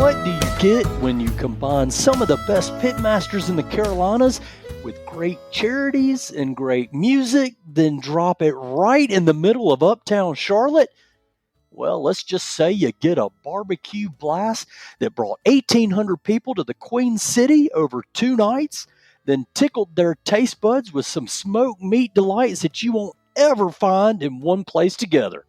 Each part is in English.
What do you get when you combine some of the best pitmasters in the Carolinas with great charities and great music, then drop it right in the middle of uptown Charlotte? Well, let's just say you get a barbecue blast that brought 1,800 people to the Queen City over 2 nights, then tickled their taste buds with some smoked meat delights that you won't ever find in one place together.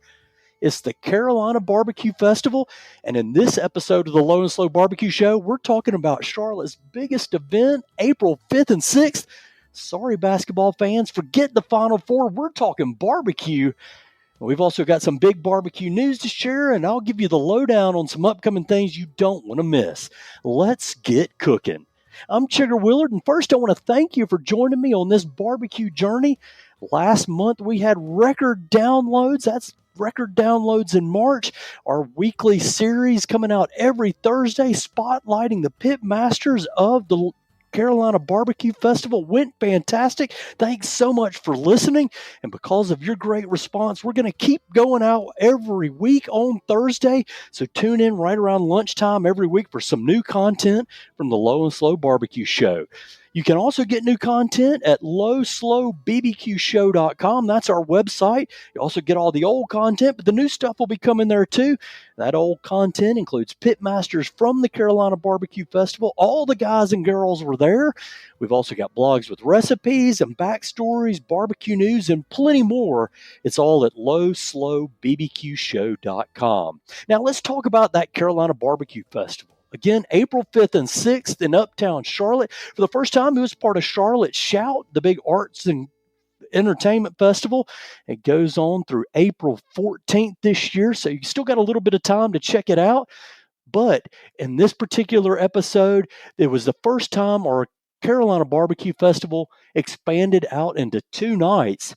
It's the Carolina Barbecue Festival, and in this episode of the Low and Slow Barbecue Show, we're talking about Charlotte's biggest event, April 5th and 6th. Sorry, basketball fans, forget the Final Four. We're talking barbecue. We've also got some big barbecue news to share, and I'll give you the lowdown on some upcoming things you don't want to miss. Let's get cooking. I'm Chigger Willard, and first I want to thank you for joining me on this barbecue journey. Last month we had record downloads. That's record downloads in March. Our weekly series coming out every Thursday, spotlighting the pit masters of the Carolina Barbecue Festival went fantastic. Thanks so much for listening. And because of your great response, we're going to keep going out every week on Thursday. So tune in right around lunchtime every week for some new content from the Low and Slow Barbecue Show. You can also get new content at lowslowbbqshow.com. That's our website. You also get all the old content, but the new stuff will be coming there too. That old content includes pitmasters from the Carolina Barbecue Festival. All the guys and girls were there. We've also got blogs with recipes and backstories, barbecue news, and plenty more. It's all at lowslowbbqshow.com. Now let's talk about that Carolina Barbecue Festival. Again, April 5th and 6th in uptown Charlotte. For the first time, it was part of Charlotte Shout, the big arts and entertainment festival. It goes on through April 14th this year, so you still got a little bit of time to check it out. But in this particular episode, it was the first time our Carolina Barbecue Festival expanded out into 2 nights.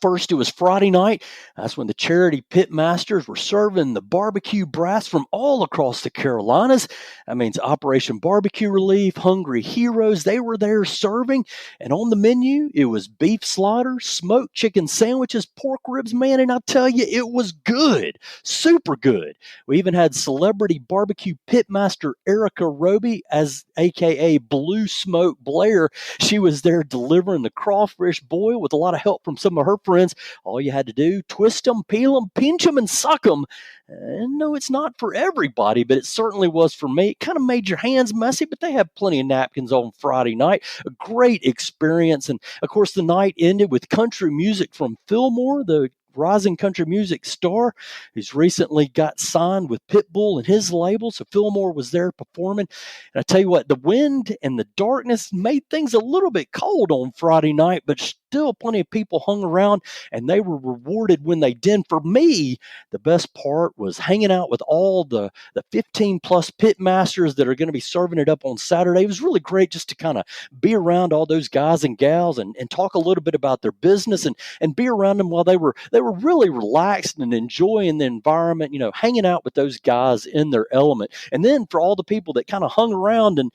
First, it was Friday night. That's when the charity pit masters were serving the barbecue brats from all across the Carolinas. That means Operation Barbecue Relief, Hungry Heroes. They were there serving. And on the menu, it was beef slaughter, smoked chicken sandwiches, pork ribs, man. And I tell you, it was good. Super good. We even had celebrity barbecue pitmaster Erica Roby, as AKA Blue Smoke Blair. She was there delivering the crawfish boil with a lot of help from some of her friends. All you had to do, twist them, peel them, pinch them, and suck them. And no, it's not for everybody, but it certainly was for me. It kind of made your hands messy, but they had plenty of napkins on Friday night. A great experience. And of course, the night ended with country music from Fillmore, the rising country music star who's recently got signed with Pitbull and his label. So Fillmore was there performing. And I tell you what, the wind and the darkness made things a little bit cold on Friday night, but still plenty of people hung around and they were rewarded when they did. For me, the best part was hanging out with all the 15 plus pit masters that are going to be serving it up on Saturday. It was really great just to kind of be around all those guys and gals and talk a little bit about their business and be around them while they were really relaxed and enjoying the environment, hanging out with those guys in their element. And then for all the people that kind of hung around and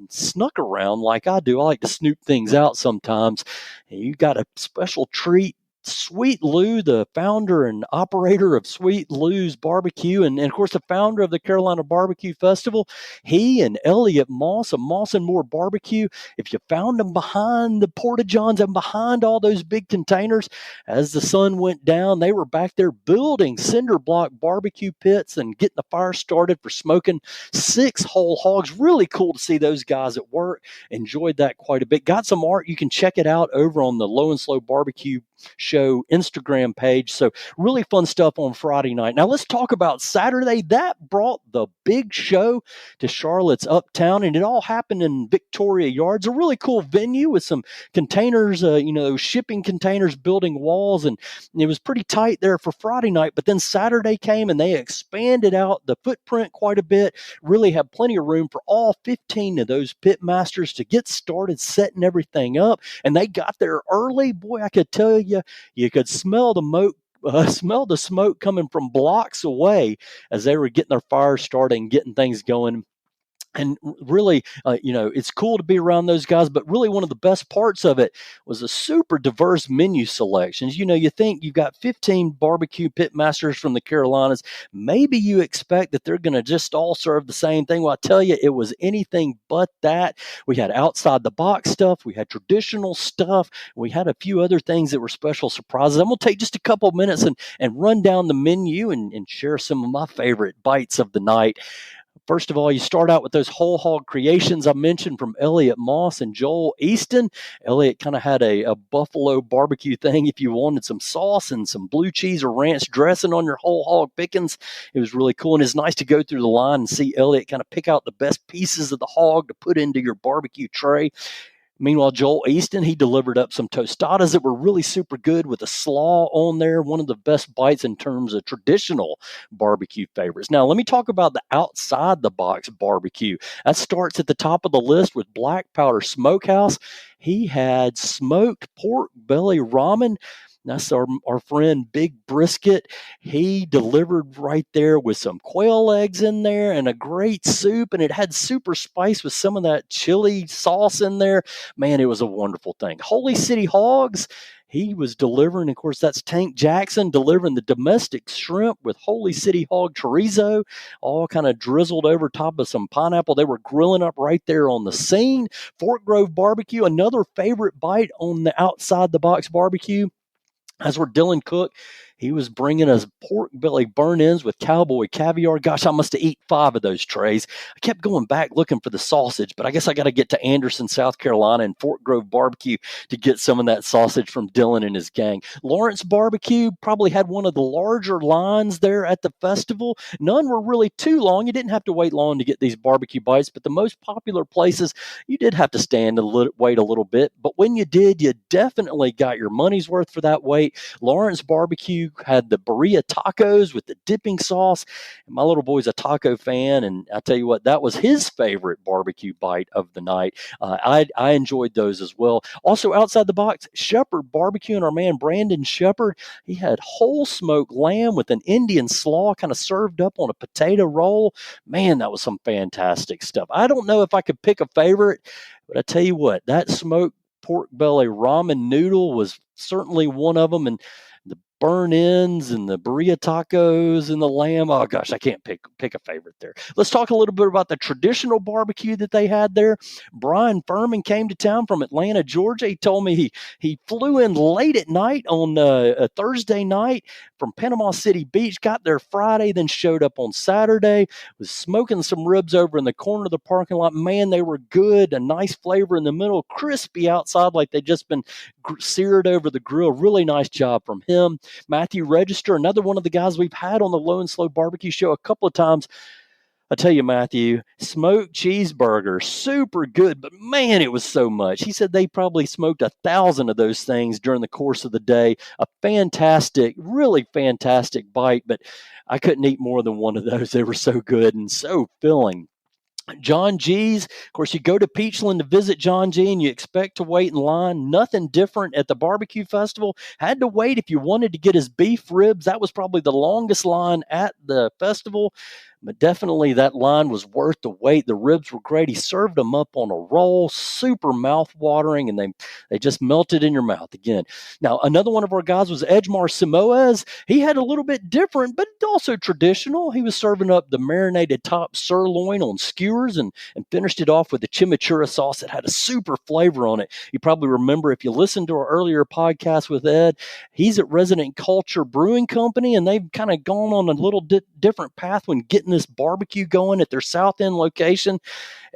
snuck around like I do, I like to snoop things out sometimes. You got a special treat. Sweet Lou, the founder and operator of Sweet Lou's Barbecue, and of course the founder of the Carolina Barbecue Festival, he and Elliot Moss of Moss and More Barbecue, if you found them behind the porta-johns and behind all those big containers, as the sun went down, they were back there building cinder block barbecue pits and getting the fire started for smoking 6 whole hogs. Really cool to see those guys at work. Enjoyed that quite a bit. Got some art. You can check it out over on the Low and Slow Barbecue Show Instagram page. So really fun stuff on Friday night. Now let's talk about Saturday. That brought the big show to Charlotte's Uptown, and it all happened in Victoria Yards, a really cool venue with some containers, shipping containers, building walls, and it was pretty tight there for Friday night. But then Saturday came and they expanded out the footprint quite a bit, really had plenty of room for all 15 of those pit masters to get started setting everything up. And they got there early. Boy, I could tell you could smell the smoke coming from blocks away as they were getting their fire started and getting things going. And really, it's cool to be around those guys, but really one of the best parts of it was a super diverse menu selections. You think you've got 15 barbecue pit masters from the Carolinas. Maybe you expect that they're going to just all serve the same thing. Well, I tell you, it was anything but that. We had outside the box stuff. We had traditional stuff. We had a few other things that were special surprises. I'm going to take just a couple of minutes and run down the menu and share some of my favorite bites of the night. First of all, you start out with those whole hog creations I mentioned from Elliot Moss and Joel Easton. Elliot kind of had a buffalo barbecue thing if you wanted some sauce and some blue cheese or ranch dressing on your whole hog pickings. It was really cool, and it's nice to go through the line and see Elliot kind of pick out the best pieces of the hog to put into your barbecue tray. Meanwhile, Joel Easton, he delivered up some tostadas that were really super good with a slaw on there. One of the best bites in terms of traditional barbecue favorites. Now, let me talk about the outside the box barbecue. That starts at the top of the list with Black Powder Smokehouse. He had smoked pork belly ramen. That's our friend Big Brisket. He delivered right there with some quail eggs in there and a great soup, and it had super spice with some of that chili sauce in there. Man, it was a wonderful thing. Holy City Hogs, he was delivering, of course, that's Tank Jackson delivering the domestic shrimp with Holy City Hog chorizo, all kind of drizzled over top of some pineapple. They were grilling up right there on the scene. Fork Grove Barbecue, another favorite bite on the outside the box barbecue. As we're Dylan Cook, he was bringing us pork belly burn-ins with cowboy caviar. Gosh, I must have eaten 5 of those trays. I kept going back looking for the sausage, but I guess I got to get to Anderson, South Carolina and Fork Grove Barbecue to get some of that sausage from Dylan and his gang. Lawrence Barbecue probably had one of the larger lines there at the festival. None were really too long. You didn't have to wait long to get these barbecue bites, but the most popular places, you did have to stand and wait a little bit. But when you did, you definitely got your money's worth for that wait. Lawrence Barbecue had the burrito tacos with the dipping sauce. And my little boy's a taco fan, and I tell you what, that was his favorite barbecue bite of the night. I enjoyed those as well. Also, outside the box, Shepherd Barbecue and our man Brandon Shepherd, he had whole smoked lamb with an Indian slaw kind of served up on a potato roll. Man, that was some fantastic stuff. I don't know if I could pick a favorite, but I tell you what, that smoked pork belly ramen noodle was certainly one of them, and the burn ends and the burrito tacos and the lamb. Oh gosh, I can't pick a favorite there. Let's talk a little bit about the traditional barbecue that they had there. Brian Furman came to town from Atlanta, Georgia. He told me he flew in late at night on a Thursday night from Panama City Beach, got there Friday, then showed up on Saturday, was smoking some ribs over in the corner of the parking lot. Man, they were good, a nice flavor in the middle, crispy outside like they'd just been seared over the grill. Really nice job from him. Matthew Register, another one of the guys we've had on the Low and Slow Barbecue Show a couple of times. I tell you, Matthew, smoked cheeseburger, super good, but man, it was so much. He said they probably smoked 1,000 of those things during the course of the day. A fantastic, really fantastic bite, but I couldn't eat more than one of those. They were so good and so filling. John G's, of course, you go to Peachland to visit John G and you expect to wait in line. Nothing different at the barbecue festival. Had to wait if you wanted to get his beef ribs. That was probably the longest line at the festival, but definitely that line was worth the wait. The ribs were great. He served them up on a roll, super mouth-watering, and they just melted in your mouth again. Now, another one of our guys was Edgemar Simoes. He had a little bit different, but also traditional. He was serving up the marinated top sirloin on skewers and finished it off with the chimichurri sauce that had a super flavor on it. You probably remember if you listened to our earlier podcast with Ed, he's at Resident Culture Brewing Company, and they've kind of gone on a little different path when getting this barbecue going at their South End location.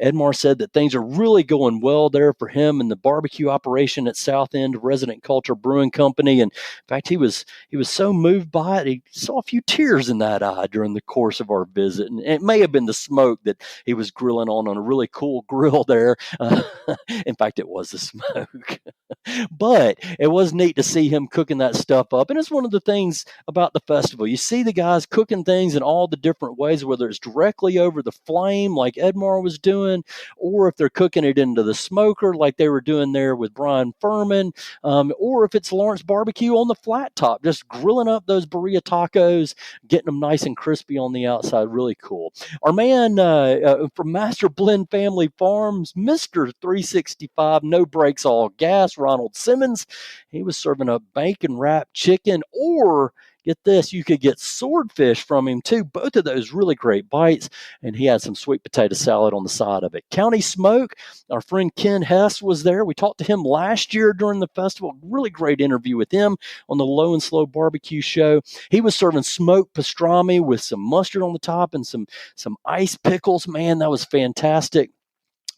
Edmar said that things are really going well there for him and the barbecue operation at South End Resident Culture Brewing Company. And in fact, he was so moved by it, he saw a few tears in that eye during the course of our visit. And it may have been the smoke that he was grilling on a really cool grill there. In fact, it was the smoke. But it was neat to see him cooking that stuff up. And it's one of the things about the festival. You see the guys cooking things in all the different ways. whether it's directly over the flame like Edmar was doing, or if they're cooking it into the smoker like they were doing there with Brian Furman, or if it's Lawrence Barbecue on the flat top, just grilling up those burrito tacos, getting them nice and crispy on the outside. Really cool. Our man from Master Blend Family Farms, Mr. 365, no brakes, all gas, Ronald Simmons, he was serving up bacon wrapped chicken, or get this, you could get swordfish from him too. Both of those really great bites. And he had some sweet potato salad on the side of it. County Smoke, our friend Ken Hess was there. We talked to him last year during the festival. Really great interview with him on the Low and Slow Barbecue Show. He was serving smoked pastrami with some mustard on the top and some ice pickles. Man, that was fantastic.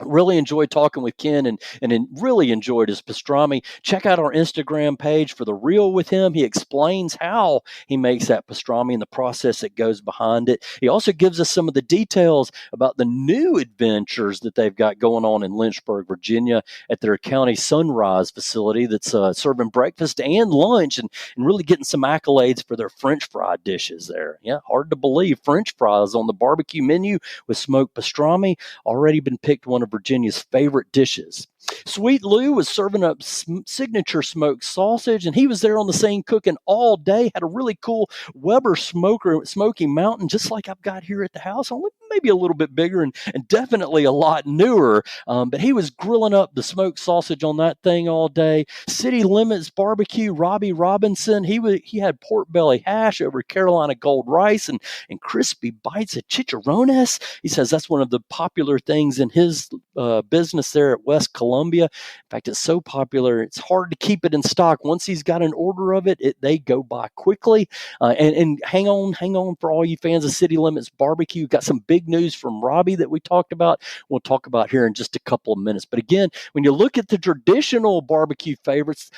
Really enjoyed talking with Ken and really enjoyed his pastrami. Check out our Instagram page for the reel with him. He explains how he makes that pastrami and the process that goes behind it. He also gives us some of the details about the new adventures that they've got going on in Lynchburg, Virginia at their County Sunrise facility that's serving breakfast and lunch and really getting some accolades for their French fry dishes there. Yeah, hard to believe. French fries on the barbecue menu with smoked pastrami. Already been picked one of Virginia's favorite dishes. Sweet Lou was serving up signature smoked sausage, and he was there on the scene cooking all day. Had a really cool Weber Smoky Mountain, just like I've got here at the house, only maybe a little bit bigger and definitely a lot newer. But he was grilling up the smoked sausage on that thing all day. City Limits Barbecue, Robbie Robinson, he had pork belly hash over Carolina Gold Rice and crispy bites of chicharrones. He says that's one of the popular things in his business there at West Columbia. In fact, it's so popular, it's hard to keep it in stock. Once he's got an order of it, they go by quickly. And hang on for all you fans of City Limits Barbecue. Got some big news from Robbie that we talked about. We'll talk about here in just a couple of minutes. But again, when you look at the traditional barbecue favorites,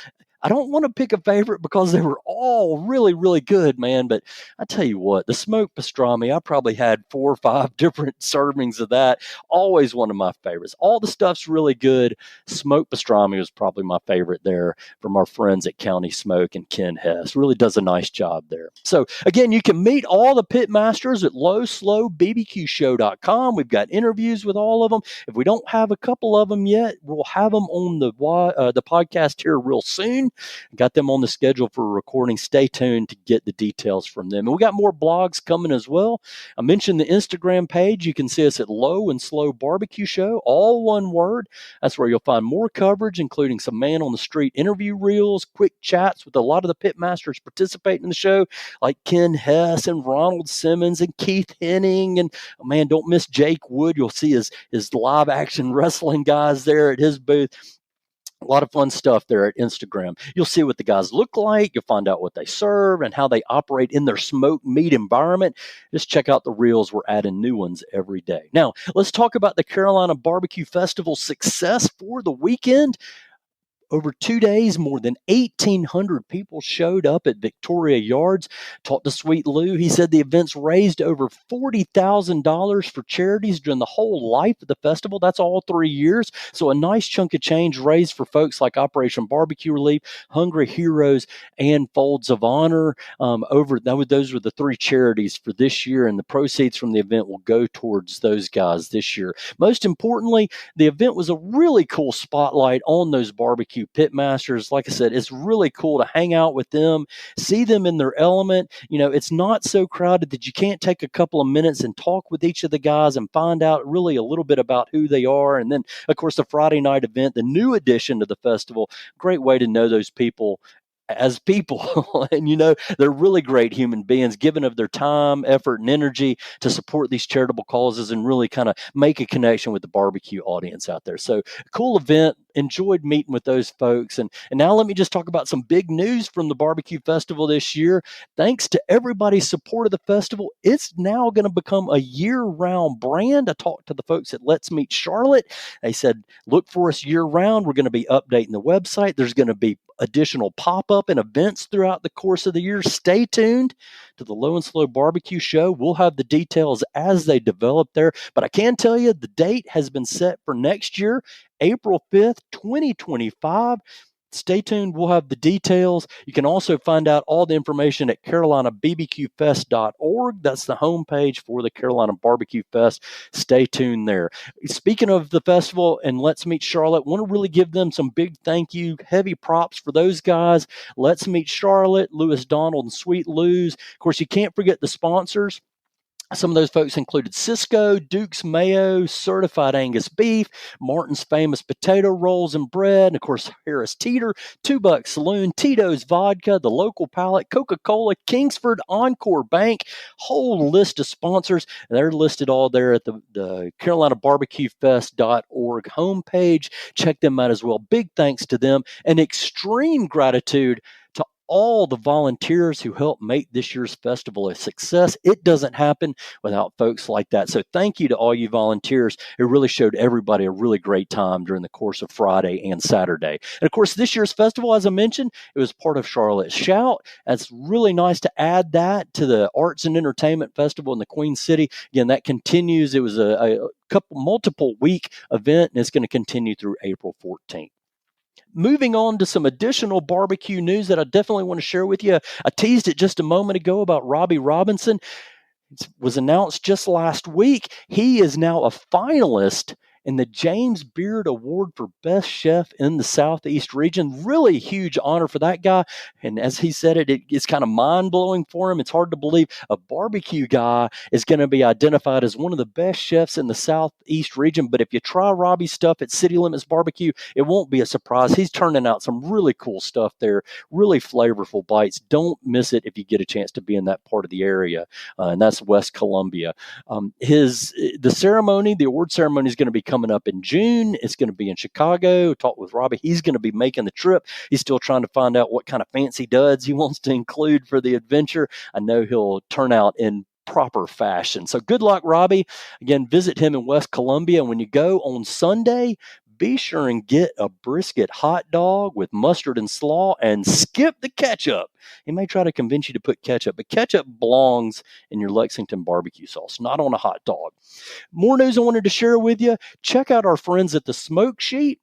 I don't want to pick a favorite because they were all really, really good, man. But I tell you what, the smoked pastrami, I probably had 4 or 5 different servings of that. Always one of my favorites. All the stuff's really good. Smoked pastrami was probably my favorite there from our friends at County Smoke and Ken Hess. Really does a nice job there. So again, you can meet all the pit masters at lowslowbbqshow.com. We've got interviews with all of them. If we don't have a couple of them yet, we'll have them on the podcast here real soon. Got them on the schedule for recording. Stay tuned to get the details from them. And we got more blogs coming as well. I mentioned the Instagram page. You can see us at Low and Slow Barbecue Show, all one word. That's where you'll find more coverage, including some man on the street interview reels, quick chats with a lot of the pit masters participating in the show, like Ken Hess and Ronald Simmons and Keith Henning. And man, don't miss Jake Wood. You'll see his live action wrestling guys there at his booth. A lot of fun stuff there at Instagram. You'll see what the guys look like. You'll find out what they serve and how they operate in their smoked meat environment. Just check out the reels. We're adding new ones every day. Now, let's talk about the Carolina Barbecue Festival success for the weekend. Over 2 days, more than 1,800 people showed up at Victoria Yards. Talked to Sweet Lou. He said the events raised over $40,000 for charities during the whole life of the festival. That's all 3 years. So a nice chunk of change raised for folks like Operation Barbecue Relief, Hungry Heroes, and Folds of Honor. Those were the 3 charities for this year, and the proceeds from the event will go towards those guys this year. Most importantly, the event was a really cool spotlight on those barbecue pit masters. Like I said, it's really cool to hang out with them, see them in their element. You know, it's not so crowded that you can't take a couple of minutes and talk with each of the guys and find out really a little bit about who they are. And then, of course, the Friday night event, the new addition to the festival, great way to know those people as people. And, you know, they're really great human beings, giving of their time, effort, and energy to support these charitable causes and really kind of make a connection with the barbecue audience out there. So cool event. Enjoyed meeting with those folks. And now let me just talk about some big news from the barbecue festival this year. Thanks to everybody's support of the festival, it's now going to become a year-round brand. I talked to the folks at Let's Meet Charlotte. They said, look for us year-round. We're going to be updating the website. There's going to be additional pop-up and events throughout the course of the year. Stay tuned to the Low and Slow Barbecue Show. We'll have the details as they develop there. But I can tell you the date has been set for next year, April 5th, 2025. stay tuned. We'll have the details. You can also find out all the information at carolinabbqfest.org. That's the homepage for the Carolina Barbecue Fest. Stay tuned there. Speaking of the festival and Let's Meet Charlotte, want to really give them some big thank you, heavy props for those guys. Let's Meet Charlotte, Lewis Donald and Sweet Lou's. Of course, you can't forget the sponsors. Some of those folks included Cisco, Duke's Mayo, Certified Angus Beef, Martin's Famous Potato Rolls and Bread, and of course Harris Teeter, Two Buck Saloon, Tito's Vodka, The Local Palate, Coca-Cola, Kingsford, Encore Bank, whole list of sponsors. They're listed all there at the CarolinaBarbecueFest.org homepage. Check them out as well. Big thanks to them and extreme gratitude to all the volunteers who helped make this year's festival a success. It doesn't happen without folks like that. So thank you to all you volunteers. It really showed everybody a really great time during the course of Friday and Saturday. And of course, this year's festival, as I mentioned, it was part of Charlotte Shout. It's really nice to add that to the Arts and Entertainment Festival in the Queen City. Again, that continues. It was a multiple week event, and it's going to continue through April 14th. Moving on to some additional barbecue news that I definitely want to share with you. I teased it just a moment ago about Robbie Robinson. It was announced just last week. He is now a finalist in the James Beard Award for Best Chef in the Southeast region. Really huge honor for that guy. And as he said it's kind of mind-blowing for him. It's hard to believe a barbecue guy is going to be identified as one of the best chefs in the Southeast region. But if you try Robbie's stuff at City Limits Barbecue, it won't be a surprise. He's turning out some really cool stuff there, really flavorful bites. Don't miss it if you get a chance to be in that part of the area. And that's West Columbia. The award ceremony is going to be coming up in June. It's going to be in Chicago. Talked with Robbie. He's going to be making the trip. He's still trying to find out what kind of fancy duds he wants to include for the adventure. I know he'll turn out in proper fashion. So good luck, Robbie. Again, visit him in West Columbia. And when you go on Sunday, be sure and get a brisket hot dog with mustard and slaw and skip the ketchup. He may try to convince you to put ketchup, but ketchup belongs in your Lexington barbecue sauce, not on a hot dog. More news I wanted to share with you. Check out our friends at the Smoke Sheet.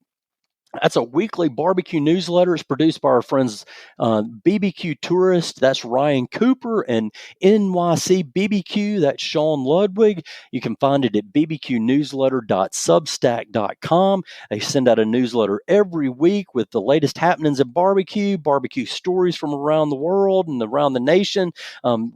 That's a weekly barbecue newsletter. It's produced by our friends BBQ Tourist. That's Ryan Cooper, and NYC BBQ. That's Sean Ludwig. You can find it at bbqnewsletter.substack.com. They send out a newsletter every week with the latest happenings in barbecue stories from around the world and around the nation,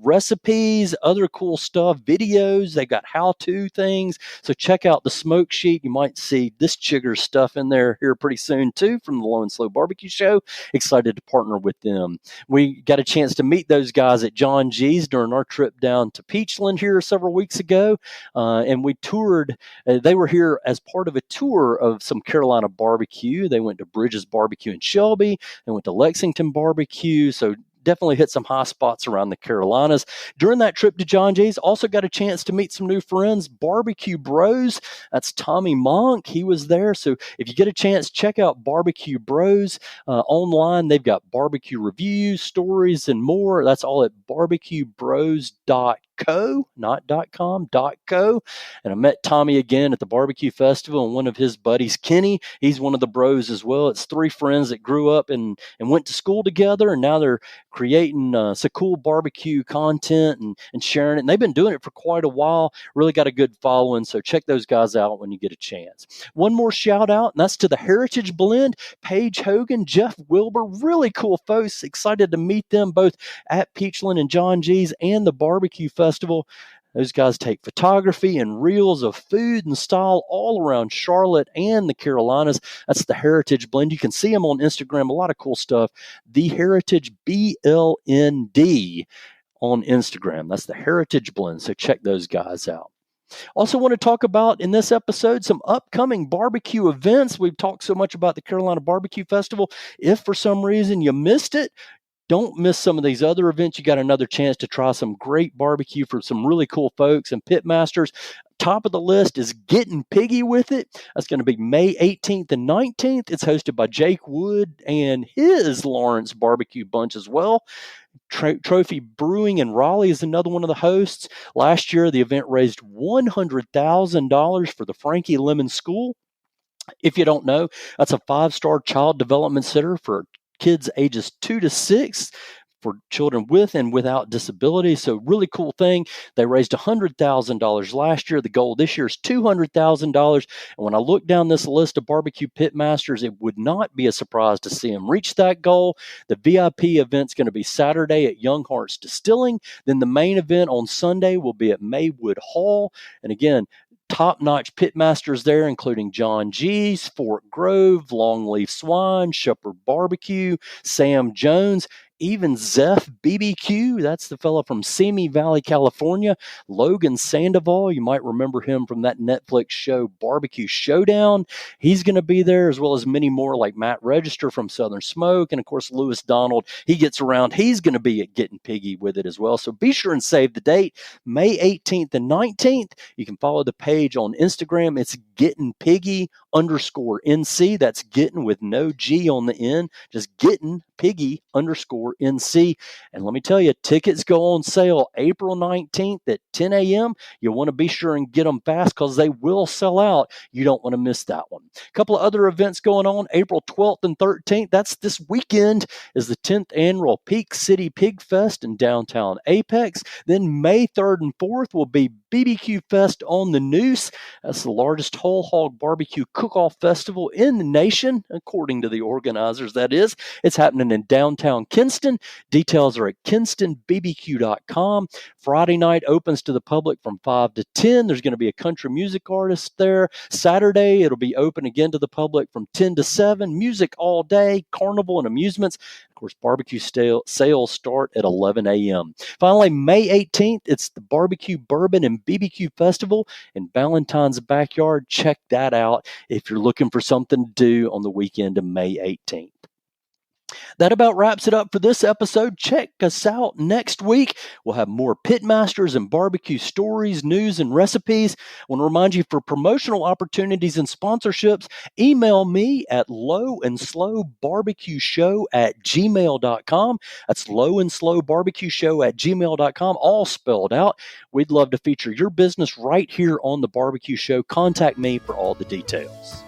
recipes, other cool stuff, videos. They've got how-to things. So check out the Smoke Sheet. You might see this chigger's stuff in there here pretty soon too from the Low and Slow Barbecue Show. Excited to partner with them. We got a chance to meet those guys at John G's during our trip down to Peachland here several weeks ago, and we toured. They were here as part of a tour of some Carolina barbecue. They went to Bridges Barbecue in Shelby. They went to Lexington Barbecue. So definitely hit some high spots around the Carolinas. During that trip to John Jay's, also got a chance to meet some new friends, Barbecue Bros. That's Tommy Monk. He was there. So if you get a chance, check out Barbecue Bros online. They've got barbecue reviews, stories, and more. That's all at barbecuebros.co, not .com, .co. And I met Tommy again at the barbecue festival, and one of his buddies, Kenny, he's one of the bros as well. It's three friends that grew up and went to school together, and now they're creating some cool barbecue content and sharing it. And they've been doing it for quite a while. Really got a good following. So check those guys out when you get a chance. One more shout out, and that's to the Heritage Blend, Paige Hogan, Jeff Wilbur, really cool folks. Excited to meet them both at Peachland and John G's and the barbecue festival. Those guys take photography and reels of food and style all around Charlotte and the Carolinas. That's the Heritage Blend. You can see them on Instagram. A lot of cool stuff. The Heritage BLND on Instagram. That's the Heritage Blend. So check those guys out. Also want to talk about in this episode some upcoming barbecue events. We've talked so much about the Carolina Barbecue Festival. If for some reason you missed it, don't miss some of these other events. You got another chance to try some great barbecue for some really cool folks and pit masters. Top of the list is Getting Piggy With It. That's going to be May 18th and 19th. It's hosted by Jake Wood and his Lawrence Barbecue Bunch as well. Trophy Brewing in Raleigh is another one of the hosts. Last year, the event raised $100,000 for the Frankie Lemon School. If you don't know, that's a 5-star child development center for kids ages 2 to 6 for children with and without disability. So really cool thing. They raised $100,000 last year. The goal this year is $200,000. And when I look down this list of barbecue pit masters, it would not be a surprise to see them reach that goal. The VIP event's going to be Saturday at Young Hearts Distilling. Then the main event on Sunday will be at Maywood Hall. And again, top-notch pitmasters there, including John G's, Fort Grove, Longleaf Swine, Shepherd Barbecue, Sam Jones, even Zeph BBQ. That's the fella from Simi Valley, California. Logan Sandoval, you might remember him from that Netflix show Barbecue Showdown. He's going to be there, as well as many more like Matt Register from Southern Smoke. And of course, Lewis Donald, he gets around. He's going to be at Getting Piggy with it as well. So be sure and save the date, May 18th and 19th. You can follow the page on Instagram. It's Getting Piggy _NC. That's getting with no G on the end, just Getting Piggy _NC. And let me tell you, tickets go on sale April 19th at 10 a.m. You want to be sure and get them fast because they will sell out. You don't want to miss that one. A couple of other events going on April 12th and 13th. That's this weekend, is the 10th annual Peak City Pig Fest in downtown Apex. Then May 3rd and 4th will be BBQ Fest on the Noose. That's the largest whole hog barbecue cook-off festival in the nation, according to the organizers, that is. It's happening in downtown Kinston. Details are at kinstonbbq.com. Friday night opens to the public from 5 to 10. There's going to be a country music artist there. Saturday, it'll be open again to the public from 10 to 7. Music all day, carnival and amusements. Of course, barbecue sales start at 11 a.m. Finally, May 18th, it's the Barbecue Bourbon and BBQ Festival in Valentine's Backyard. Check that out if you're looking for something to do on the weekend of May 18th. That about wraps it up for this episode. Check us out next week. We'll have more pitmasters and barbecue stories, news, and recipes. I want to remind you, for promotional opportunities and sponsorships, email me at lowandslowbarbecueshow@gmail.com. That's lowandslowbarbecueshow@gmail.com, all spelled out. We'd love to feature your business right here on The Barbecue Show. Contact me for all the details.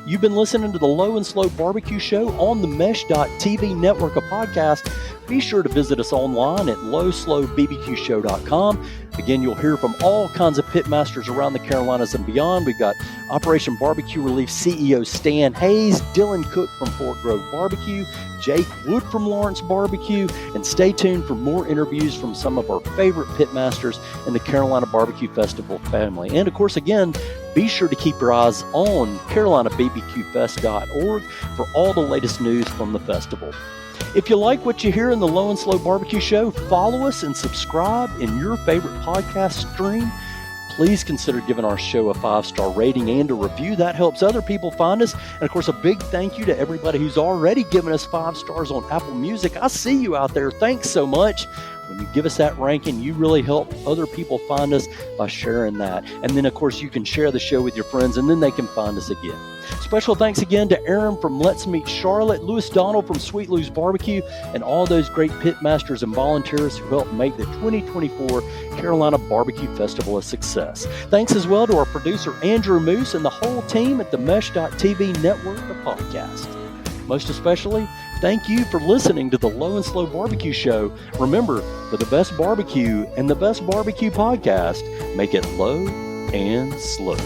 You've been listening to the Low and Slow Barbecue Show on the Mesh.tv network of podcasts. Be sure to visit us online at lowslowbbqshow.com. Again, you'll hear from all kinds of pitmasters around the Carolinas and beyond. We've got Operation Barbecue Relief CEO Stan Hayes, Dylan Cook from Fort Grove Barbecue, Jake Wood from Lawrence Barbecue, and stay tuned for more interviews from some of our favorite pitmasters in the Carolina Barbecue Festival family. And of course, again, be sure to keep your eyes on CarolinaBBQFest.org for all the latest news from the festival. If you like what you hear in the Low and Slow Barbecue Show, follow us and subscribe in your favorite podcast stream. Please consider giving our show a 5-star rating and a review. That helps other people find us. And of course, a big thank you to everybody who's already given us 5 stars on Apple Music. I see you out there. Thanks so much. When you give us that ranking, you really help other people find us by sharing that. And then, of course, you can share the show with your friends, and then they can find us again. Special thanks again to Aaron from Let's Meet Charlotte, Lewis Donald from Sweet Lou's Barbecue, and all those great pitmasters and volunteers who helped make the 2024 Carolina Barbecue Festival a success. Thanks as well to our producer, Andrew Moose, and the whole team at the Mesh.tv network of podcasts. Most especially, thank you for listening to the Low and Slow Barbecue Show. Remember, for the best barbecue and the best barbecue podcast, make it low and slow.